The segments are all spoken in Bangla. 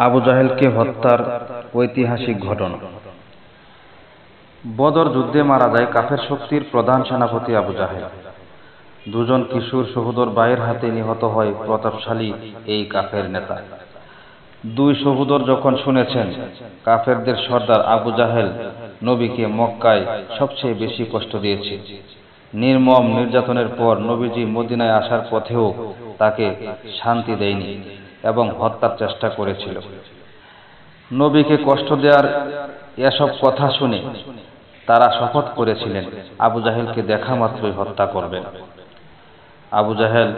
আবু জাহেলকে হত্যার ঐতিহাসিক ঘটনা। বদর যুদ্ধে মারা যায় কাফের শক্তির প্রধান সেনাপতি আবু জাহেল। দুজন কিশোর সহোদর ভাইয়ের হাতে নিহত হয় প্রতাপশালী এই কাফের নেতা। দুই সহোদর যখন শুনেছেন কাফেরদের সর্দার আবু জাহেল নবীকে মক্কায় সবচেয়ে বেশি কষ্ট দিয়েছে, নির্মম নির্যাতনের পর নবীজি মদিনায় আসার পথেও তাকে শান্তি দেয়নি এবং হত্যার চেষ্টা করেছিল, নবীকে কষ্ট দেওয়ার এসব কথা শুনে তারা শপথ করেছিলেন আবু জাহেলকে দেখা মাত্রই হত্যা করবেন। আবু জাহেল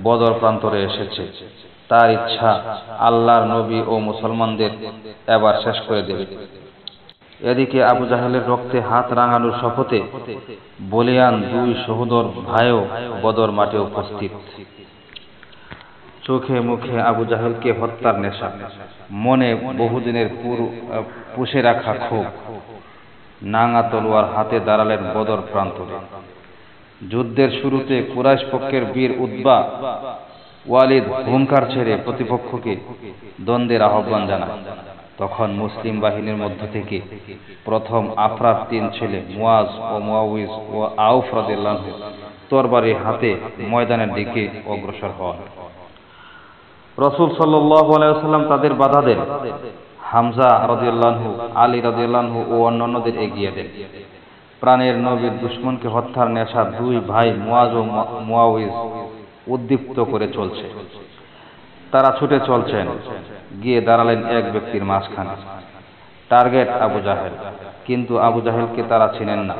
বদর প্রান্তরে এসেছে, তার ইচ্ছা আল্লাহর নবী ও মুসলমানদের এবার শেষ করে দেবে। এদিকে আবু জাহেলের রক্তে হাত রাঙানোর শপথে বলিয়ান দুই সহোদর ভাইও বদর মাঠে উপস্থিত। চোখে মুখে আবু জাহেলকে হত্যার নেশা, মনে বহুদিনের পুষে রাখা ক্ষোভ, নাঙা তলোয়ার হাতে দাঁড়ালেন বদর প্রান্তরে। যুদ্ধের শুরুতে কুরাইশ পক্ষের বীর উতবা ওয়ালিদ হুঙ্কার ছেড়ে প্রতিপক্ষকে দ্বন্দ্বের আহ্বান জানায়। তখন মুসলিম বাহিনীর মধ্য থেকে প্রথম আফরার তিন ছেলে মুয়াজ ও মুয়াউইজ ও আউফ রাদিয়াল্লাহু আনহু তরবারি হাতে ময়দানের দিকে অগ্রসর হন। রাসূল সাল্লাল্লাহু আলাইহি ওয়াসাল্লাম তাদের বাধা দেন। হামজা রাদিয়াল্লাহু আনহু, আলী রাদিয়াল্লাহু আনহু ও অন্যান্যদের এগিয়ে দেন। প্রাণের নবীর দুশমনকে হত্যার নেশা দুই ভাই মুয়াজ ও মুয়াউইজ উদ্দীপ্ত করে চলছে। তারা ছুটে চলছেন, গিয়ে দাঁড়ালেন এক ব্যক্তির মাঝখানে। টার্গেট আবু জাহেল, কিন্তু আবু জাহেলকে তারা চিনেন না।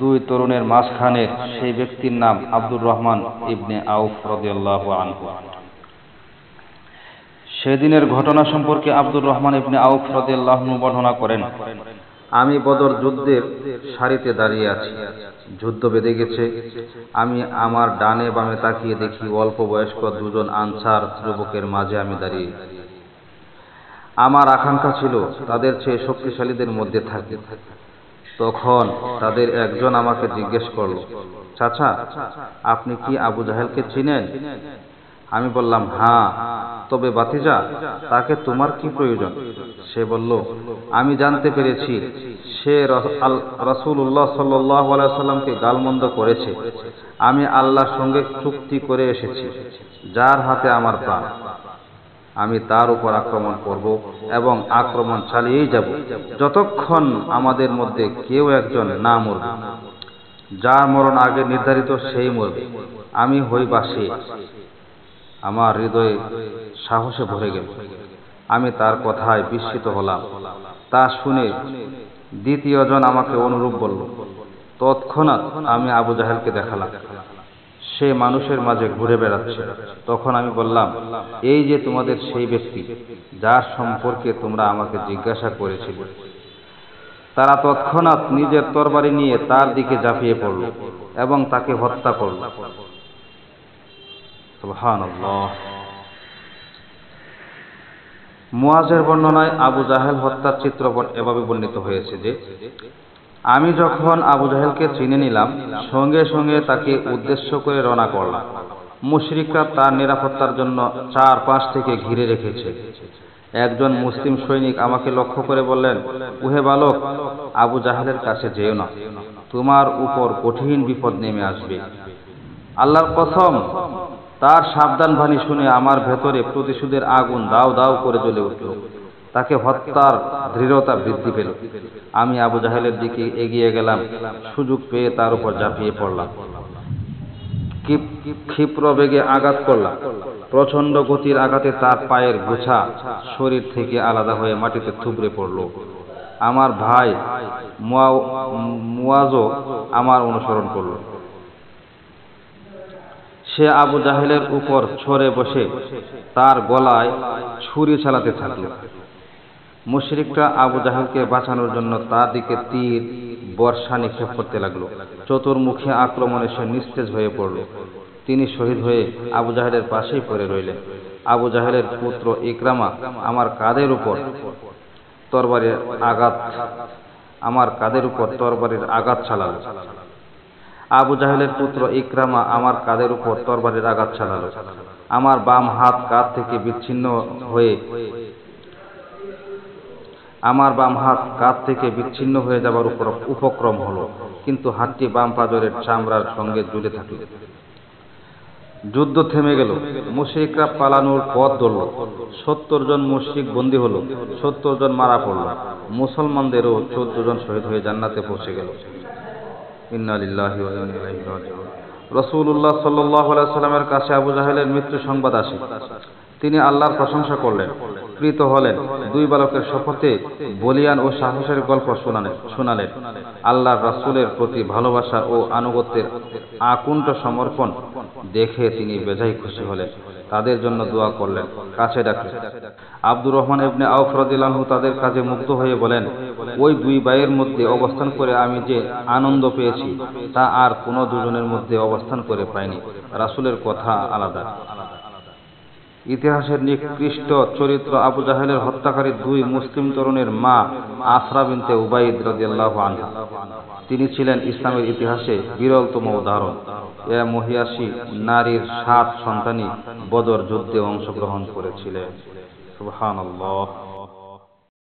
দুই তরুণের মাঝখানের সেই ব্যক্তির নাম আব্দুর রহমান ইবনে আউফ রাদিয়াল্লাহু আনহু। সেদিনের ঘটনা সম্পর্কে আব্দুর রহমান ইবনে আউফ রাদিয়াল্লাহু আনহু বর্ণনা করেন, আমি বদর যুদ্ধের সারিতে দাঁড়িয়ে আছি, যুদ্ধ বেঁধে গেছে। আমি আমার ডানে বামে তাকিয়ে দেখি অল্প বয়স্ক দুজন আনসার যুবকের মাঝে আমি দাঁড়িয়ে। আমার আকাঙ্ক্ষা ছিল তাদের চেয়ে শক্তিশালীদের মধ্যে থাকি। তখন তাদের একজন আমাকে জিজ্ঞেস করল, চাচা, আপনি কি আবু জাহেলকে চিনেন? আমি বললাম, হ্যাঁ, তবে ভাতিজা, তাকে তোমার কি প্রয়োজন? সে বলল, আমি জানতে পেরেছি সে রাসূলুল্লাহ সাল্লাল্লাহু আলাইহি ওয়াসাল্লামকে গালমন্দ করেছে। আমি আল্লাহর সঙ্গে চুক্তি করে এসেছি, যার হাতে আমার প্রাণ, আমি তার উপর আক্রমণ করব এবং আক্রমণ চালিয়েই যাব যতক্ষণ আমাদের মধ্যে কেউ একজন না মরবে। যার মরণ আগে নির্ধারিত সেই মরবে। আমি হই বাসী। আমার হৃদয়ে সাহসে ভরে গেল। আমি তার কথায় বিস্মিত হলাম। তা শুনে দ্বিতীয়জন আমাকে অনুরূপ বলল। তৎক্ষণাৎ আমি আবু জাহেলকে দেখালাম, সে মানুষের মাঝে ঘুরে বেড়াচ্ছে। তখন আমি বললাম, এই যে তোমাদের সেই ব্যক্তি যার সম্পর্কে তোমরা আমাকে জিজ্ঞাসা করেছিলে। তারা তৎক্ষণাৎ নিজের তরবারি নিয়ে তার দিকে ঝাঁপিয়ে পড়ল এবং তাকে হত্যা করল। সুবহানাল্লাহ। মুয়াজের বর্ণনায় আবু জাহেল হত্যার চিত্রপট এভাবে বর্ণিত হয়েছে যে, আমি যখন আবু জাহেলকে চিনে নিলাম, সঙ্গে সঙ্গে তাকে উদ্দেশ্য করে রওনা করলাম। মুশরিকরা তার নিরাপত্তার জন্য চারপাশ থেকে ঘিরে রেখেছে। একজন মুসলিম সৈনিক আমাকে লক্ষ্য করে বললেন, ওহে বালক, আবু জাহেলের কাছে যেও না, তোমার উপর কঠিন বিপদ নেমে আসবে। আল্লাহর কসম, তার সাবধান বাণী শুনে আমার ভেতরে প্রতিশোধের আগুন দাউ দাউ করে জ্বলে উঠল। তাকে হত্যার দৃঢ়তা বৃদ্ধি পেল। আমি আবু জাহেলের দিকে এগিয়ে গেলাম, সুযোগ পেয়ে তার উপর ঝাঁপিয়ে পড়লাম, ক্ষিপ্র বেগে আঘাত করলাম। প্রচন্ড গতির আঘাতে তার পায়ের গোছা শরীর থেকে আলাদা হয়ে মাটিতে থুবড়ে পড়ল। আমার ভাই মুয়াজও আমার অনুসরণ করল। সে আবু জাহেলের উপর ছড়ে বসে তার গলায় ছুরি চালাতে থাকল। মুশরিকরা আবু জাহেলকে বাঁচানোর জন্য তার দিকে তীর বর্ষা নিক্ষেপ করতে লাগলো। চতুর্মুখী আক্রমণে সে নিস্তেজ হয়ে পড়ল। তিনি শহীদ হয়ে আবু জাহেলের পাশেই পড়ে রইলেন। আবু জাহেলের পুত্র ইকরামা আমার কাঁধের উপর তরবারির আঘাত চালাল। আবু জাহেলের পুত্র ইকরামা আমার কাঁধের উপর তরবারির আঘাত চালাল। আমার বাম হাত কাঁধ থেকে বিচ্ছিন্ন হয়ে আমার বাম হাত কাঁধ থেকে বিচ্ছিন্ন হয়ে যাবার উপক্রম হলো, কিন্তু হাতটি বাম পাঁজরের চামড়ার সঙ্গে ঝুলে থাকল। যুদ্ধ থেমে গেল। মুশরিকরা পালানোর পথ ধরল। 70 জন মুশরিক বন্দী হলো, 70 জন মারা পড়ল। মুসলমানদেরও 14 জন শহীদ হয়ে জান্নাতে পৌঁছে গেল। ইন্না লিল্লাহি ওয়া ইন্না ইলাইহি রাজিউন। রাসূলুল্লাহ সাল্লাল্লাহু আলাইহি সাল্লামের কাছে আবু জাহেলের মৃত্যু সংবাদ আসে। তিনি আল্লাহর প্রশংসা করলেন, প্রীত হলেন, 2 বালকের শপথে বলিয়ান ও সাহসের গল্প শোনালেন। আল্লাহর রাসূলের প্রতি ভালোবাসা ও আনুগত্যের আকুণ্ঠ সমর্পণ দেখে তিনি বেজায় খুশি হলেন। তাদের জন্য দোয়া করলেন, কাছে ডাকলেন। আব্দুর রহমান ইবনে আউফ রাদিয়াল্লাহু আনহু তাদের কাজে মুগ্ধ হয়ে বলেন, ওই 2 ভাইয়ের মধ্যে অবস্থান করে আমি যে আনন্দ পেয়েছি তা আর কোনো দুজনের মধ্যে অবস্থান করে পাইনি। রাসূলের কথা আলাদা। ইতিহাসের নিকৃষ্ট চরিত্র আবু জাহেলের হত্যাকারী 2 মুসলিম তরুণের মা আসরা বিনতে উবাইদ রাদিয়াল্লাহু আনহা। তিনি ছিলেন ইসলামের ইতিহাসে বিরলতম উদাহরণ। এ মহিয়াসী নারীর 7 সন্তানই বদর যুদ্ধে অংশগ্রহণ করেছিলেন। সুবহানাল্লাহ।